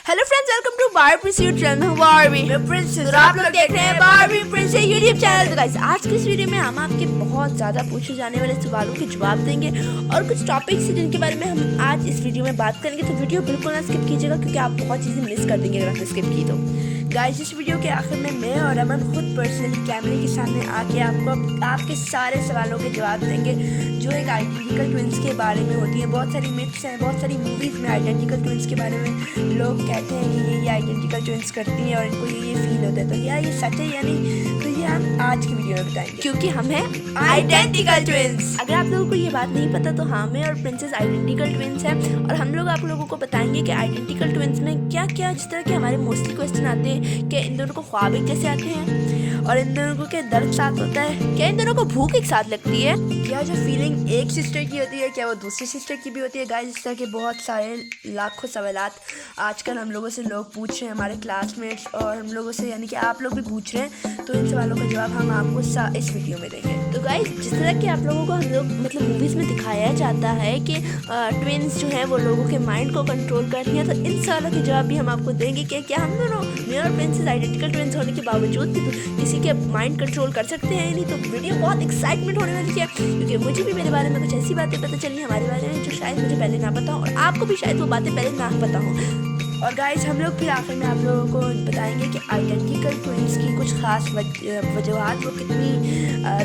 Hello friends, welcome to Barbie prince YouTube channel Barbie princess. तो आप लोग देख रहे हैं बारबी प्रिंसेस यूट्यूब चैनल। तो गाइस, आज की इस वीडियो में हम आपके बहुत ज़्यादा पूछे जाने वाले सवालों के जवाब देंगे और कुछ टॉपिक्स हैं जिनके बारे में हम आज इस वीडियो में बात करेंगे। तो वीडियो बिल्कुल ना स्किप कीजिएगा क्योंकि आप बहुत चीज़ें मिस कर देंगे अगर आपने स्किप की तो। गाइस, इस वीडियो के आखिर में मैं और अमन खुद पर्सनली कैमरे के सामने आके आपको आपके सारे सवालों के जवाब देंगे जो एक आइडेंटिकल ट्विंस के बारे में होती है। बहुत सारी मिथ्स हैं, बहुत सारी मूवीज़ में आइडेंटिकल ट्विंस के बारे में लोग कहते हैं कि ये आइडेंटिकल ट्विंस करती हैं और इनको ये फील होता है। तो यार ये सच है या नहीं, तो ये हम आज की वीडियो में बताएंगे क्योंकि हम हैं आइडेंटिकल ट्विंस। अगर आप लोगों को ये बात नहीं पता तो हमें और प्रिंसेस आइडेंटिकल ट्विंस हैं और हम लोग आप लोगों को बताएंगे कि आइडेंटिकल ट्विंस में क्या क्या, जिस तरह के हमारे मोस्टली क्वेश्चन आते हैं कि इन दोनों को ख्वाब एक जैसे आते हैं और इन दोनों को क्या दर्द साथ होता है, क्या इन दोनों को भूख एक साथ लगती है, क्या जो फीलिंग एक सिस्टर की होती है क्या वो दूसरी सिस्टर की भी होती है। गाइस, इस तरह के बहुत सारे लाखों सवालात आजकल हम लोगों से लोग पूछ रहे हैं, हमारे क्लासमेट्स और हम लोगों से, यानी कि आप लोग भी पूछ रहे हैं। तो इन सवालों का जवाब हम आपको इस वीडियो में देंगे। तो गाइस, जिस तरह के आप लोगों को हम लोग मतलब मूवीज़ में दिखाया जाता है कि ट्विंस जो हैं वो लोगों के माइंड को कंट्रोल कर रही हैं, तो इन सवालों के जवाब भी हम आपको देंगे कि क्या हम दोनों मेरे और प्रिंसेस आइडेंटिकल ट्विंस होने के बावजूद भी किसी के माइंड कंट्रोल कर सकते हैं। नहीं तो वीडियो बहुत एक्साइटमेंट होने वाली है क्योंकि मुझे भी मेरे बारे में कुछ ऐसी बातें पता चली हमारे बारे में जो शायद मुझे पहले ना पता हो और आपको भी शायद वो बातें पहले ना पता हो। और गाइस, हम लोग फिर आखिर में आप लोगों को बताएंगे कि आइडेंटिकल ट्विंस की कुछ खास वजूहात वो कितनी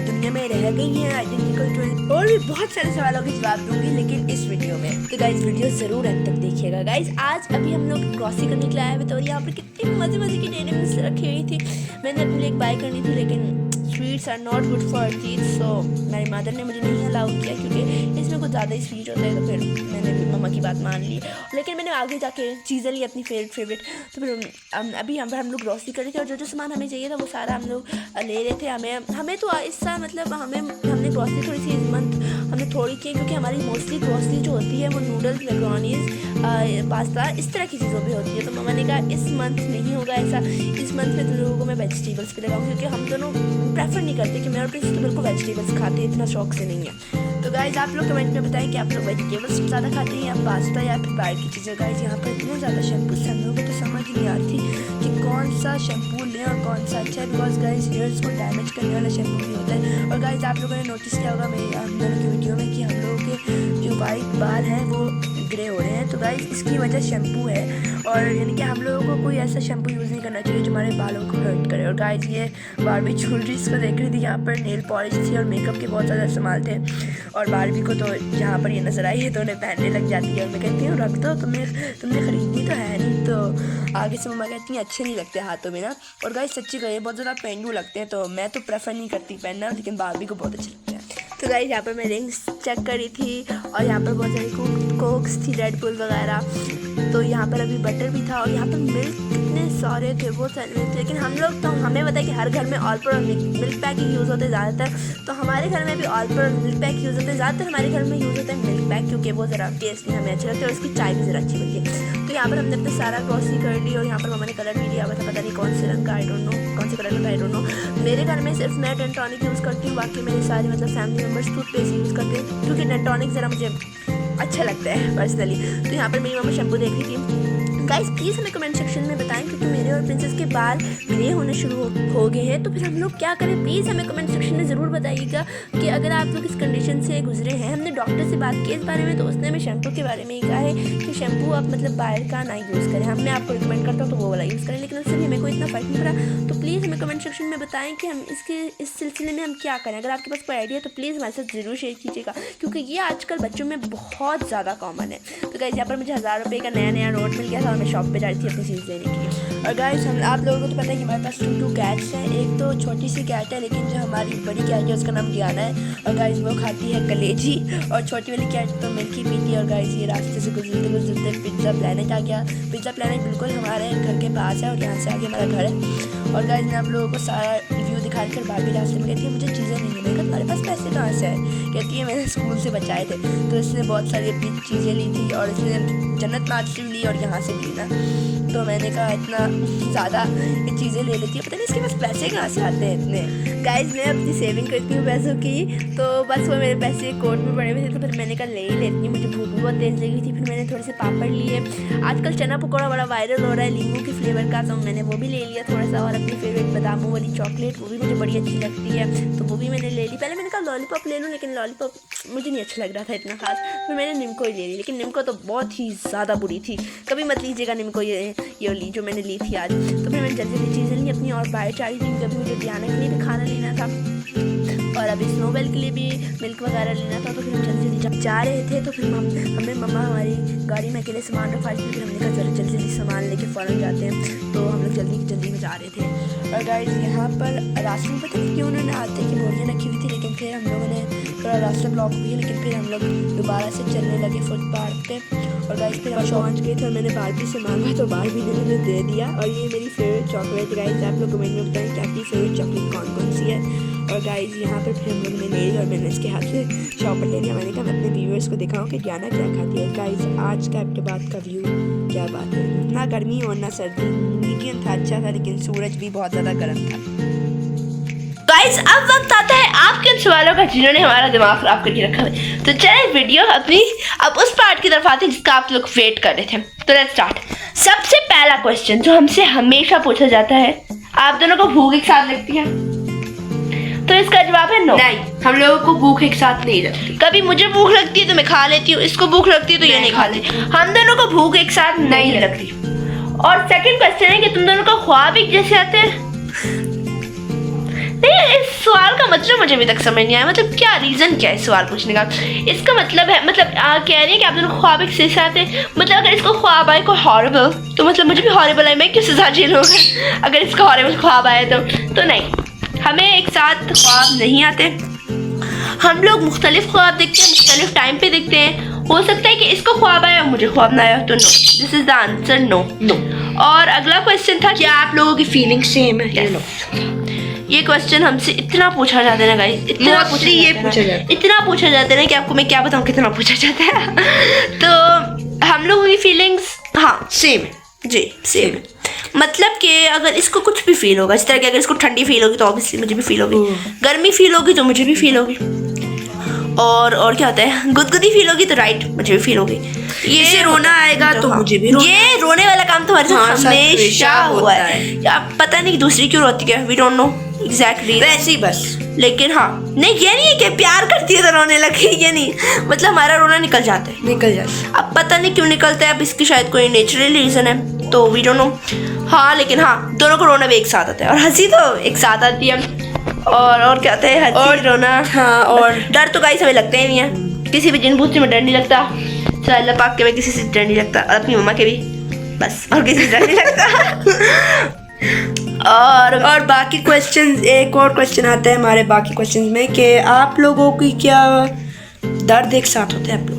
दुनिया में रह गई हैं आइडेंटिकल ट्विंस, और भी बहुत सारे सवालों के जवाब दूंगी लेकिन इस वीडियो में। तो गाइस, वीडियो ज़रूर अंत तक देखिएगा। गाइस, आज अभी हम लोग क्रॉसिंग करने के लिए आए हुए थे और यहाँ पर कितनी मज़े मज़े की डेरी मिल्क रखी हुई थी। मैंने अपने लिए एक बाय करनी थी लेकिन sweets are not good for teeth, so मेरी मदर ने मुझे नहीं अलाउ किया क्योंकि इसमें कुछ ज़्यादा ही स्वीट होता है। तो फिर मैंने भी मम्मा की बात मान ली, लेकिन मैंने आगे जाके चीज़ें ली अपनी फेवरेट। तो फिर अभी हम लोग ग्रॉसरी कर रहे थे और जो सामान हमें चाहिए था वो सारा हम लोग ले रहे थे। हमें तो इस साल मतलब हमने ग्रॉसरी थोड़ी सी इस मंथ हमने थोड़ी की क्योंकि हमारी मोस्टली ग्रॉसरी जो होती है वो नूडल्स, मैक्रोनीज, पास्ता, इस तरह की चीज़ों पर होती है। तो मम्मा ने कहा इस मंथ नहीं होगा ऐसा, इस मंथ में तुम लोगों को मैं वेजिटेबल्स पे लगाऊँ क्योंकि हम दोनों प्रेफर नहीं करते कि मेरे और प्रिंस तो बिल्कुल वेजिटेबल्स खाते हैं, इतना शौक से नहीं है। तो गाइस, आप लोग कमेंट में बताएं कि आप लोग वेजिटेबल्स ज़्यादा खाते हैं या पास्ता या फिर बाहर की चीज़ें। गाइस, यहाँ पर इतने ज़्यादा शैम्पूस हम लोगों को तो समझ नहीं आ रही थी कि कौन सा शैम्पू लें और कौन सा अच्छा है, बिकॉज गाइस हेयर्स को डैमेज करने वाला शैम्पू भी होता है। और गाइस, आप लोगों ने नोटिस किया होगा मेरी हम दोनों की वीडियो में कि हम लोगों के जो वाइट बाल हैं वो ग्रे हो रहे हैं। तो गाइस, इसकी वजह शैम्पू है और यानी कि हम लोगों को कोई ऐसा शैम्पू यूज़ नहीं करना चाहिए जो हमारे बालों को हर्ट करे। और गाइस, ये बारबी ज्वेलरीज को देख रही थी, यहाँ पर नेल पॉलिश थी और मेकअप के बहुत ज़्यादा इस्तेमाल थे और बारबी को तो यहाँ पर ये नज़र आई है तो उन्हें पहनने लग जाती है और मैं कहती हूँ रख दो, तुमने खरीदनी तो है नहीं। तो आगे से मम्मा कहती हैं अच्छे नहीं लगते हाथों में ना। और गाइस, सच्ची कहिए बहुत ज़्यादा पेंडू लगते हैं तो मैं तो प्रेफर नहीं करती पहनना, लेकिन बारबी को बहुत अच्छे लगते हैं। तो गाइस, यहाँ पर मैं रिंग्स चेक करी थी और यहाँ पर बहुत सारी कोक्स थी, रेड बुल वगैरह। तो यहाँ पर अभी बटर भी था और यहाँ पर मिल्क कितने सारे थे, बहुत सारे मिल्क थे। लेकिन हम लोग तो हमें पता है कि हर घर में ऑलपर और मिल्क पैक ही यूज़ होते हैं ज़्यादातर, तो हमारे घर में भी ऑलपर और मिल्क पैक यूज़ होते हैं। ज़्यादातर हमारे घर में यूज़ होता है मिल्क पैक क्योंकि वो ज़रा टेस्टी हमें अच्छा लगता है और उसकी चाय भी ज़रा अच्छी बनती है। तो यहाँ पर हमने अपना सारा ग्रॉसरी कर ली और यहाँ पर मम्मा ने कलर भी दिया हुआ था, पता नहीं कौन से रंग का, आई डोंट नो कौन से कलर का, आई डोंट नो। मेरे घर में सिर्फ मैं डेंटॉनिक यूज़ करती हूँ, बाकी मेरे सारे मतलब फैमिली मेम्बर्स टूथपेस्ट यूज़ करते हैं क्योंकि डेंटॉनिक ज़रा मुझे अच्छा लगता है पर्सनली। तो यहाँ पर मेरी मम्मा शैम्पू देख रही थी। गाइस, प्लीज़ हमें कमेंट सेक्शन में बताएं क्योंकि मेरे और प्रिंसेस के बाल ग्रे होने शुरू हो गए हैं, तो फिर हम लोग क्या करें। प्लीज़ हमें कमेंट सेक्शन में ज़रूर बताइएगा कि अगर आप लोग इस कंडीशन से गुजरे हैं। हमने डॉक्टर से बात की इस बारे में तो उसने हमें शैम्पू के बारे में ही कहा है कि शैम्पू आप मतलब बाहर का ना यूज़ करें। हमने आपको रिकमेंड करता हूँ तो वो वाला यूज़ करें, लेकिन उससे भी हमें कोई इतना फ़र्क नहीं पड़ा। तो प्लीज़ हमें कमेंट सेक्शन में बताएं कि हम इस सिलसिले में हम क्या करें। अगर आपके पास कोई आइडिया तो प्लीज़ हमारे साथ ज़रूर शेयर कीजिएगा क्योंकि ये आजकल बच्चों में बहुत ज़्यादा कॉमन है। तो गाइस, यहाँ पर मुझे 1000 रुपये का नया नोट मिल गया था और मैं शॉप पर जा रही थी अपनी चीज़ लेने के लिए। और गाइस, हम आप लोगों को तो पता है कि हमारे पास 2 कैट्स हैं। एक तो छोटी सी कैट है लेकिन जो हमारी बड़ी कैट है उसका नाम डियाना है और गाइस वो खाती है कलेजी, और छोटी वाली कैट तो मिल्की पीती है। और गाइस, ये रास्ते से गुजरते पिज़्ज़ा प्लैनेट आ गया। पिज़्ज़ा प्लैनेट बिल्कुल हमारे घर के पास है और यहाँ से आगे हमारा घर है। और गाइस मैं आप लोगों को सारा व्यू दिखाकर बारबी रास्ते में कहती है मुझे चीज़ें नहीं मिली। तुम्हारे पास पैसे कहाँ से आए? कहती है मैंने स्कूल से बचाए थे। तो इसने बहुत सारी अपनी चीज़ें ली थी और इसने जन्नत नाच से ली और यहाँ से ली ना। तो मैंने कहा इतना ज़्यादा ये चीज़ें ले लेती है, पता नहीं इसके पास पैसे कहाँ से आते हैं इतने। गाइस मैं अपनी सेविंग करती हूँ पैसों की, तो बस वो मेरे पैसे कोर्ट में पड़े हुए थे तो फिर मैंने कहा ले ही लेती हूँ। मुझे भूख भी बहुत तेज़ लगी थी, फिर मैंने थोड़े से पापड़ लिए। आजकल चना पकौड़ा बड़ा वायरल हो रहा है नींबू के फ्लेवर का, तो मैंने वो भी ले लिया थोड़ा सा। और अपनी फेवरेट बादामों वाली चॉकलेट वो भी मुझे बड़ी अच्छी लगती है, तो वो भी मैंने ले ली। पहले मैंने कहा लॉलीपॉप ले लूँ, लेकिन लॉलीपॉप मुझे नहीं अच्छा लग रहा था इतना खास, फिर मैंने निम्को ही ले ली। लेकिन निम्को तो बहुत ही ज़्यादा बुरी थी, कभी मत लीजिएगा निम्को ये ली जो मैंने ली थी आज। तो फिर मैंने जल्दी जल्दी चीज़ें ली अपनी और बाहर जा रही थी क्योंकि मुझे डियाना के लिए भी खाना लेना था और अभी स्नोबेल के लिए भी मिल्क वगैरह लेना था। तो फिर हम जल्दी जल्दी जा रहे थे, तो फिर हमें मम्मा हमारी गाड़ी में अकेले सामान रखा थी, फिर हमने कहा चलो जल्दी जल्दी सामान लेके फ़ौरन जाते हैं। तो हम लोग जल्दी जल्दी में जा रहे थे। और गाइस यहाँ पर रास्ते में पता नहीं क्यों उन्होंने आटे की बोरियाँ रखी हुई थी, लेकिन फिर हम लोगों ने थोड़ा रास्ता ब्लॉक हुई, लेकिन फिर हम लोग दोबारा से चलने लगे फुटपाथ पे। और गाइस फिर हम पहुँच गए थे और मैंने बारबी से मांगा तो बारबी ने मुझे दे दिया। और ये मेरी फेवरेट चॉकलेट। गाइस आप लोग कमेंट में बताएं कि आपकी फेवरेट चॉकलेट कौन कौन सी है। और गाइस यहाँ पर फिर हम लोग ने ले ली और मैंने इसके हाथ से शॉपर ले लिया। मैंने कहा मैं अपने व्यूअर्स को दिखाऊँ कि डियाना क्या खाती है। गाइस आज का आपके बाद का व्यू क्या बात है, ना गर्मी और ना सर्दी, मीडियम था, अच्छा था, लेकिन सूरज भी बहुत ज़्यादा गर्म था। गाइस अब वक्त आता है आपके उन सवालों का जिन्होंने हमारा दिमाग खराब करके रखा है। तो चलिए वीडियो अपनी अब उस पार्ट की तरफ आते हैं जिसका आप लोग वेट कर रहे थे। तो लेट्स स्टार्ट। सबसे पहला क्वेश्चन जो हमसे हमेशा पूछा जाता है, आप दोनों को भूख एक साथ लगती है? तो इसका जवाब है नो। नहीं, हम लोगों को भूख एक साथ नहीं लगती। कभी मुझे भूख लगती है तो मैं खा लेती हूँ, इसको भूख लगती है तो ये नहीं खाती। हम दोनों को भूख एक साथ नहीं लगती। और सेकंड क्वेश्चन है कि तुम दोनों को ख्वाब एक जैसे आते हैं? नहीं, इस सवाल का मतलब मुझे अभी तक समझ नहीं आया। मतलब क्या रीज़न क्या है सवाल पूछने का? इसका मतलब है कह रही है कि आप दोनों को ख्वाब एक जैसे आते हैं। मतलब अगर इसको ख्वाब आए कोई हॉरिबल, तो मतलब मुझे भी हॉरिबल आए, मैं क्यों सजा झेलूंगा अगर इसका हॉरिबल ख्वाब आए तो नहीं, हमें एक साथ ख्वाब नहीं आते। हम लोग मुख्तलिफ ख्वाब देखते हैं, मुख्तलिफ टाइम पे देखते हैं। हो सकता है कि इसको ख्वाब आया और मुझे ख्वाब ना आया, तो no, this is the answer, no. और अगला क्वेश्चन था क्या आप लोगों की फीलिंग सेम है? ये क्वेश्चन हमसे इतना पूछा जाता है ना गाइस, इतना पूछा जाता है ना कि आपको मैं क्या बताऊँ कितना पूछा जाता है। तो हम लोगों की फीलिंग्स हाँ सेम है जी, सेम है। मतलब कि अगर इसको कुछ भी फील होगा, इस तरह की अगर इसको ठंडी फील होगी तो ऑब्वियसली मुझे भी फील होगी, गर्मी फील होगी तो मुझे भी फील होगी, और क्या होता है गुदगुदी फील होगी तो राइट मुझे भी फील होगी। ये रोना आएगा तो मुझे भी रोना। ये रोने वाला काम तो हमारे साथ हमेशा हुआ है। अब पता नहीं दूसरी क्यों रोती है, वी डोंट नो एग्जैक्टली, वैसे ही बस। लेकिन हाँ नहीं, ये नहीं है कि प्यार करती है तो रोने लगी, ये नहीं, मतलब हमारा रोना निकल जाता है। अब पता नहीं क्यों निकलता है, अब इसकी शायद कोई नेचुरल रीज़न है, तो वी डोंट नो। हाँ लेकिन हाँ, दोनों को रोना भी एक साथ आता है और हंसी तो एक साथ आती है। और क्या होता है, हंसी और रोना। हाँ, और डर तो गाइस हमें लगता ही नहीं है, किसी भी जिन भूत से में डर नहीं लगता। चल अल्लाह पाक के में किसी से डर नहीं लगता, और अपनी मम्मा के भी बस, और किसी से डर नहीं लगता। और बाकी क्वेश्चन, एक और क्वेश्चन आता है हमारे बाकी क्वेश्चन में कि आप लोगों की क्या दर्द एक साथ होते हैं आप लोग?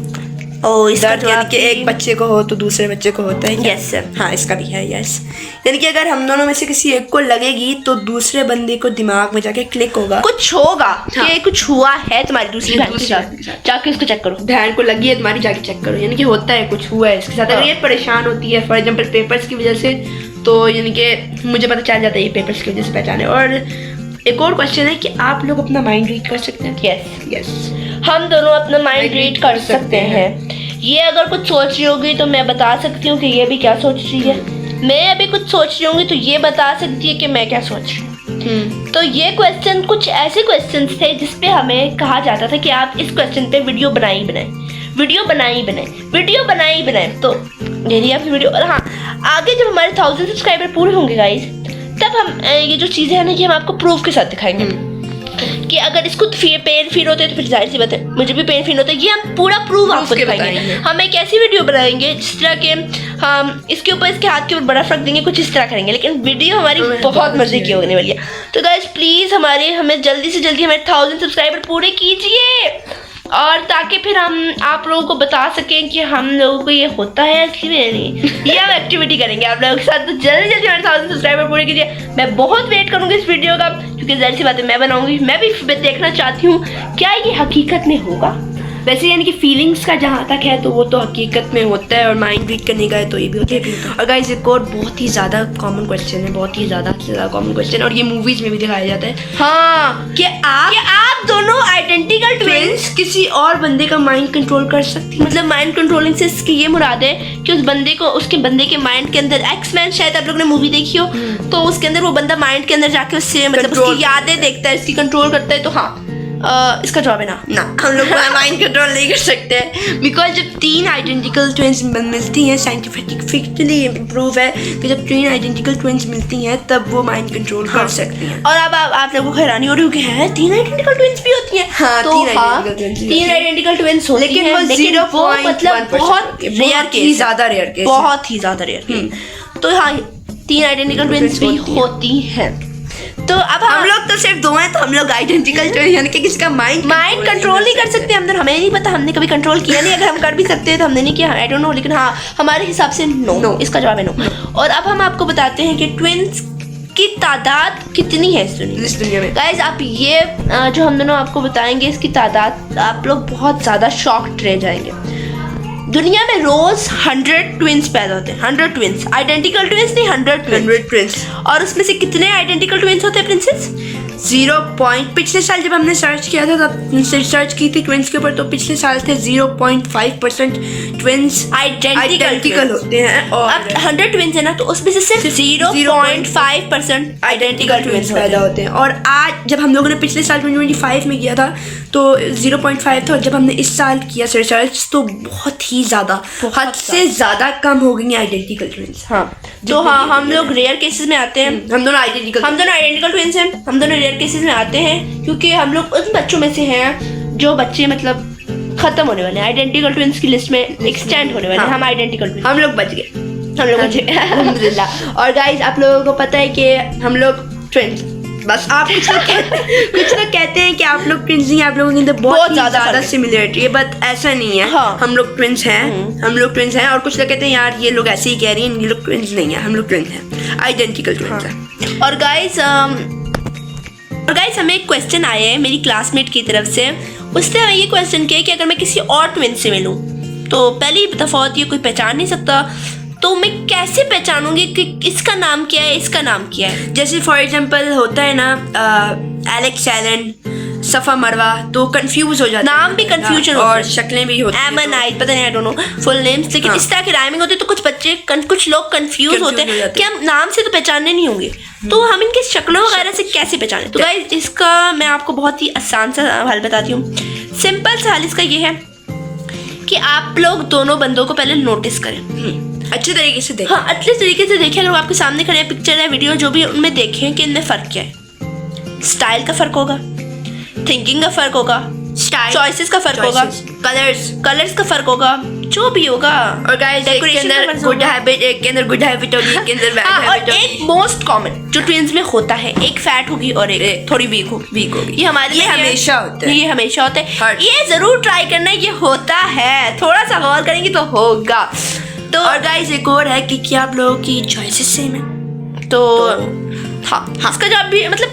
दर्द यानी कि एक बच्चे को हो तो दूसरे बच्चे को होता है? Yes sir. हाँ, इसका भी है यस। यानी कि अगर हम दोनों में से किसी एक को लगेगी तो दूसरे बंदे को दिमाग में जाके क्लिक होगा, कुछ होगा। हाँ। कि कुछ हुआ है तुम्हारी दूसरी बहन के साथ, जाके उसको चेक करो। बहन को लगी है तुम्हारी, जाके चेक करो, यानी कि होता है कुछ हुआ है इसके साथ। अगर ये परेशान होती है फॉर एग्जाम्पल पेपर्स की वजह से, तो यानी कि मुझे पता चल जाता है ये पेपर्स की वजह से पहचाने। और एक और क्वेश्चन है कि आप लोग अपना माइंड रीड कर सकते हैं? यस, हम दोनों अपना माइंड रीड कर सकते हैं। ये अगर कुछ सोच रही होगी तो मैं बता सकती हूँ कि ये भी क्या सोच रही है, मैं अभी कुछ सोच रही होंगी तो ये बता सकती है कि मैं क्या सोच रही हूँ। तो ये क्वेश्चन कुछ ऐसे क्वेश्चंस थे जिसपे हमें कहा जाता था कि आप इस क्वेश्चन पे वीडियो बनाई बनाए। तो यही आपकी वीडियो। और हाँ, आगे जब हमारे 1000 सब्सक्राइबर पूरे होंगे गाइस, तब हम ये जो चीज़ें हैं ना कि हम आपको प्रूफ के साथ दिखाएंगे कि अगर इसको पेन फील होते हैं तो फिर जाहिर सी बात है मुझे भी पेन फील होता है। ये हम पूरा प्रूफ आपको दिखाएंगे। हम एक ऐसी वीडियो बनाएंगे जिस तरह के हम इसके ऊपर इसके हाथ के ऊपर बर्फ रख देंगे, कुछ इस तरह करेंगे, लेकिन वीडियो हमारी बहुत मजे की होने वाली है। तो गाइस प्लीज़ हमें जल्दी से जल्दी हमारे 1000 सब्सक्राइबर पूरे कीजिए। और ताकि फिर हम आप लोगों को बता सकें कि हम लोगों को ये होता है कि नहीं, ये हम एक्टिविटी करेंगे आप लोगों के साथ। तो जल्दी जल्दी हमारे 1000 सब्सक्राइबर पूरे कीजिए। मैं बहुत वेट करूँगी इस वीडियो का, क्योंकि ज़ाहिर सी बात है मैं बनाऊँगी, मैं भी देखना चाहती हूँ क्या ये हकीकत में होगा। वैसे यानी कि फीलिंग्स का जहाँ तक है तो वो तो हकीकत में होता है, और माइंड रीड करने का है तो ये भी होता है। और गाइस एक और बहुत ही ज़्यादा कॉमन क्वेश्चन है, बहुत ही ज़्यादा से ज़्यादा कॉमन क्वेश्चन, और ये मूवीज़ में भी दिखाया जाता है। हाँ, कि आप दोनों आइडेंटिकल ट्विंस किसी और बंदे का माइंड कंट्रोल कर सकती हैं। मतलब माइंड कंट्रोलिंग से इसकी ये मुराद है कि उस बंदे को उसके बंदे के माइंड के अंदर, एक्स-मैन शायद आप लोगों ने मूवी देखी हो, तो उसके अंदर वो बंदा माइंड के अंदर जाके उससे मतलब उसकी यादें देखता है, उसकी कंट्रोल करता है। तो हाँ, इसका जवाब है ना हम लोग माइंड कंट्रोल नहीं कर सकते, बिकॉज जब 3 आइडेंटिकल ट्विंस मिलती हैं, साइंटिफिकली प्रूव है कि जब 3 आइडेंटिकल ट्विंस मिलती हैं तब वो माइंड कंट्रोल कर सकती हैं। और अब आप लोगों को हैरानी हो रही होगी, है 3 आइडेंटिकल ट्विंस भी होती हैं? हाँ, तो 3 आइडेंटिकल ट्विंस होती हैं, लेकिन वो मतलब बहुत रेयर केस, ज़्यादा रेयर केस, बहुत ही ज़्यादा रेयर केस। तो हाँ, 3 आइडेंटिकल ट्विंस भी होती हैं। तो अब हम लोग तो सिर्फ 2 हैं, तो हम लोग आइडेंटिकल ट्विन यानी कि किसका माइंड कंट्रोल नहीं कर सकते। हमें नहीं पता, हमने कभी कंट्रोल किया नहीं। अगर हम कर भी सकते हैं तो हमने नहीं किया, आई डोंट नो। लेकिन हाँ, हमारे हिसाब से नो, इसका जवाब है नो। और अब हम आपको बताते हैं कि ट्विन्स की तादाद कितनी है इस दुनिया में। गाइस आप ये जो हम दोनों आपको बताएंगे इसकी तादाद, आप लोग बहुत ज़्यादा शॉक्ड रह जाएंगे। दुनिया में रोज 100 ट्विंस पैदा होते हैं, 100 ट्विंस, आइडेंटिकल ट्विंस नहीं, 100 ट्विंस। और उसमें से कितने आइडेंटिकल ट्विंस होते हैं प्रिंसेस? 0. पिछले साल जब हमने सर्च किया था, तब सर्च की थी ट्विंस के ऊपर, तो पिछले साल थे 0.5% ट्विंस आइडेंटिकल होते हैं। और अब 100 ट्विंस है ना, तो उसमें से सिर्फ 0.5% आइडेंटिकल ट्विंस पैदा होते हैं। और आज जब हम लोगों ने पिछले साल 2025 में किया था तो 0.5 था, और जब हमने इस साल किया रिसर्च तो बहुत ही ज़्यादा, हद से ज़्यादा कम हो गई आइडेंटिकल ट्विंस। हाँ, तो हाँ, हम लोग रेयर केसेस में आते हैं। हम दोनों आइडेंटिकल ट्विंस हैं, हम दोनों रेयर केसेस में आते हैं, क्योंकि हम लोग उन बच्चों में से हैं जो बच्चे मतलब खत्म होने वाले हैं, आइडेंटिकल ट्विंस की लिस्ट में एक्सटेंड होने वाले हैं। हम आइडेंटिकल ट्विंस, हम लोग बच गए, अल्हम्दुलिल्लाह। और गाइस आप लोगों को पता है कि हम लोग ट्विंस, बस आप कुछ लोग कहते हैं कि आप लोग ट्विंस नहीं, आप लोगों के अंदर बहुत ज़्यादा सिमिलरिटी है, बट ऐसा नहीं है। हाँ। हम लोग ट्विंस हैं, हम लोग ट्विंस हैं। और कुछ लोग कहते हैं यार ये लोग ऐसे ही कह रही हैं, ये लोग ट्विंस नहीं है, हम लोग ट्विंस हैं, आइडेंटिकल ट्विंस हैं। और गाइस हमें एक क्वेश्चन आया है मेरी क्लासमेट की तरफ से। उसने हमें ये क्वेश्चन किया कि अगर मैं किसी और ट्विन से मिलूं तो पहली दफा ये कोई पहचान नहीं सकता, तो मैं कैसे पहचानूंगी कि इसका नाम क्या है, इसका नाम क्या है? जैसे फॉर एग्जांपल होता है ना एलेक्स एलन, सफ़ा मरवा, तो कंफ्यूज हो जाता है, नाम भी कंफ्यूजन और शक्लें भी होती हैं, एमनाइट, पता नहीं, I don't know full names, लेकिन इस तरह की राइमिंग होती है, तो कुछ लोग कंफ्यूज होते हैं कि हम नाम से तो पहचानने नहीं होंगे, तो हम इनकी शक्लों वगैरह से कैसे पहचाने? तो गाइस इसका मैं आपको बहुत ही आसान सा हल बताती हूँ। सिंपल सा हल इसका ये है कि आप लोग दोनों बंदों को पहले नोटिस करें, अच्छे तरीके से देखें। हाँ, अच्छे तरीके से देखें। अगर आपके सामने खड़े पिक्चर है, वीडियो जो भी, उनमें देखें कि इनमें फ़र्क क्या है। स्टाइल का फ़र्क होगा, थिंकिंग का फ़र्क होगा, चॉइसेस का फ़र्क होगा, कलर्स का फ़र्क होगा, जो भी होगा। और गाइस एक के अंदर गुड हैबिट, एक के अंदर गुड हैबिट होगी, एक के अंदर बैड हैबिट होगी। एक मोस्ट कॉमन जो ट्विंस में होता है, एक फैट होगी और एक थोड़ी वीक होगी। ये हमारे लिए हमेशा होता है। ये ज़रूर ट्राई करना, ये होता है, थोड़ा सा गौर करेंगे तो होगा। तो और गाइस एक और है कि क्या आप लोगों की चॉइसेस सेम है? तो हाँ, इसका जवाब भी मतलब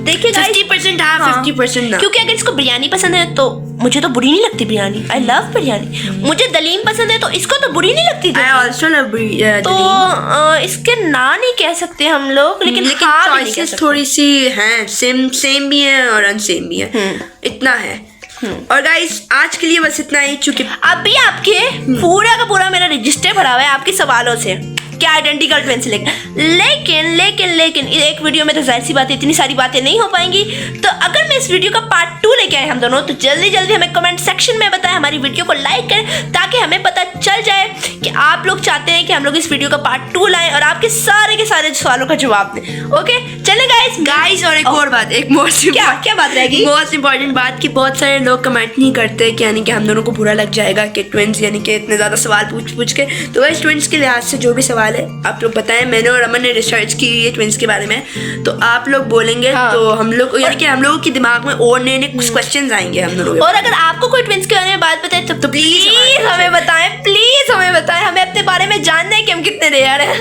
देखिए 50% हाँ, 50% ना, क्योंकि अगर इसको बिरयानी पसंद है तो मुझे तो बुरी नहीं लगती बिरयानी, आई लव बिरयानी। मुझे दलीम पसंद है तो इसको तो बुरी नहीं लगती, आई आल्सो लव बिरयानी। तो इसके ना नहीं कह सकते हम लोग, लेकिन चॉइसेस थोड़ी सी हैं, सेम भी है और अनसेम भी है, इतना है। और गाइस आज के लिए बस इतना ही, चूंकि अभी आपके पूरा का पूरा मेरा रजिस्टर भरा हुआ है आपके सवालों से, क्या आइडेंटिकल ट्विंस लेकिन एक वीडियो में तो जाहिर सी बात है इतनी सारी बातें नहीं हो पाएंगी। तो अगर मैं इस वीडियो का पार्ट 2 लेके आए हम दोनों, तो जल्दी हमें कमेंट सेक्शन में बताएं, हमारी वीडियो को लाइक करें, ताकि हमें पता चल जाए कि आप लोग चाहते हैं कि हम लोग इस वीडियो का पार्ट 2 लाएं और आपके सारे के सारे सवालों का जवाब दें। ओके चले गाइस और एक और बात, एक क्या बात रहेगी, मोस्ट इंपॉर्टेंट बात, कि बहुत सारे लोग कमेंट नहीं करते कि यानी कि हम दोनों को बुरा लग जाएगा कि ट्विंस यानी कि इतने ज़्यादा सवाल पूछ के। तो गाइस ट्विंस के लिहाज से जो भी सवाल है आप लोग बताएं, मैंने और अमन ने रिसर्च की है ट्विंस के बारे में, तो आप लोग बोलेंगे तो हम लोग यानी कि हम लोग लोगों के दिमाग में और नए नए क्वेश्चन आएंगे हम दोनों के। और अगर आपको कोई ट्विंस के बारे में बात बताए तो प्लीज हमें बताएं, प्लीज हमें बताएं। हमें अपने बारे में जानना है कि हम कितने रेयर हैं।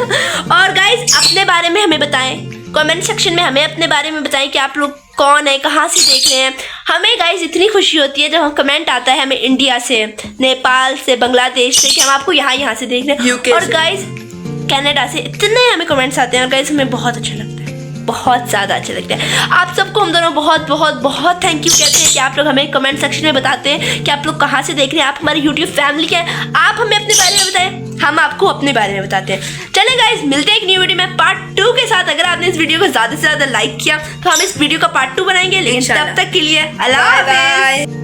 और गाइस अपने बारे में हमें बताएं, कमेंट सेक्शन में हमें अपने बारे में बताएं कि आप लोग कौन है, कहाँ से देख रहे हैं। हमें गाइस इतनी खुशी होती है जब हम कमेंट आता है हमें इंडिया से, नेपाल से, बांग्लादेश से, कि हम आपको यहाँ से देख रहे हैं। UK और से। गाइस कनाडा से इतने हमें कमेंट्स आते हैं और गाइस हमें बहुत अच्छा लगता है, बहुत ज़्यादा अच्छा लगता है। आप सबको हम दोनों बहुत बहुत बहुत थैंक यू कहते हैं कि आप लोग हमें कमेंट सेक्शन में बताते हैं कि आप लोग कहाँ से देख रहे हैं। आप हमारी यूट्यूब फैमिली के हैं। आप हमें अपने बारे में बताएं, हम आपको अपने बारे में बताते हैं। चलें गाइस मिलते हैं एक न्यू वीडियो में पार्ट 2 के साथ। अगर आपने इस वीडियो को ज़्यादा से ज़्यादा लाइक किया तो हम इस वीडियो का पार्ट 2 बनाएंगे। लेकिन तब तक के लिए अल्लाह हाफ़िज़।